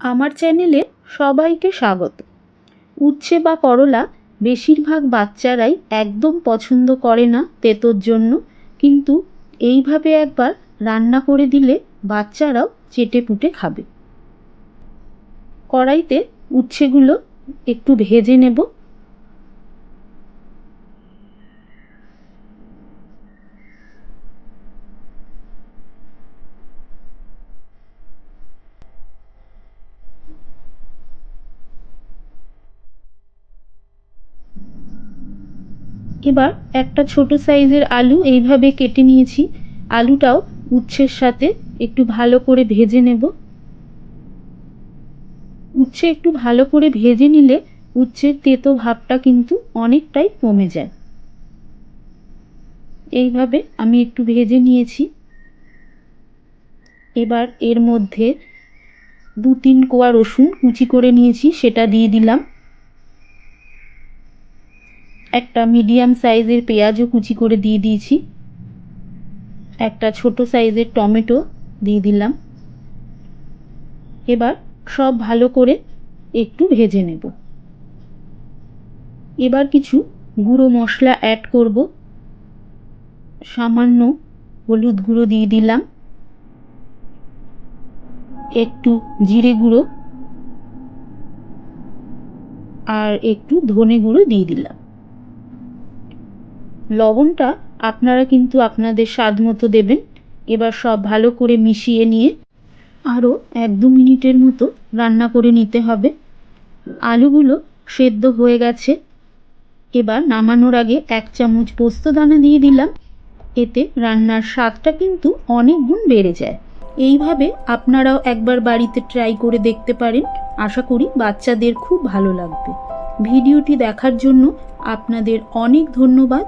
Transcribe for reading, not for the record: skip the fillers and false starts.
আমার চ্যানেলে সবাইকে স্বাগত। উচ্ছে বা করলা বেশিরভাগ বাচ্চারাই একদম পছন্দ করে না তেতোর জন্য, কিন্তু এইভাবে একবার রান্না করে দিলে বাচ্চারাও চেটেপুটে খাবে। কড়াইতে উচ্ছেগুলো একটু ভেজে নেব। এবার একটা ছোট সাইজের আলু এইভাবে কেটে নিয়েছি। আলুটাও উচ্ছের সাথে একটু ভালো করে ভেজে নেব। উচ্ছে একটু ভালো করে ভেজে নিলে উচ্ছের তেতো ভাবটা কিন্তু অনেকটাই কমে যায়। এইভাবে আমি একটু ভেজে নিয়েছি। এবার এর মধ্যে 2-3 কোয়া রসুন কুচি করে নিয়েছি, সেটা দিয়ে দিলাম। একটা মিডিয়াম সাইজের পেঁয়াজও কুচি করে দিয়ে দিয়েছি। একটা ছোট সাইজের টমেটো দিয়ে দিলাম। এবার সব ভালো করে একটু ভেজে নেব। এবার কিছু গুঁড়ো মশলা অ্যাড করব। সামান্য হলুদ গুঁড়ো দিয়ে দিলাম, একটু জিরে গুঁড়ো আর একটু ধনে গুঁড়ো দিয়ে দিলাম। লবণটা আপনারা কিন্তু আপনাদের স্বাদ মতো দেবেন। এবার সব ভালো করে মিশিয়ে নিয়ে আরও 1-2 মিনিটের মতো রান্না করে নিতে হবে। আলুগুলো সেদ্ধ হয়ে গেছে। এবার নামানোর আগে 1 চামচ পোস্তদানা দিয়ে দিলাম। এতে রান্নার স্বাদটা কিন্তু অনেক গুণ বেড়ে যায়। এইভাবে আপনারাও একবার বাড়িতে ট্রাই করে দেখতে পারেন। আশা করি বাচ্চাদের খুব ভালো লাগবে। ভিডিওটি দেখার জন্য আপনাদের অনেক ধন্যবাদ।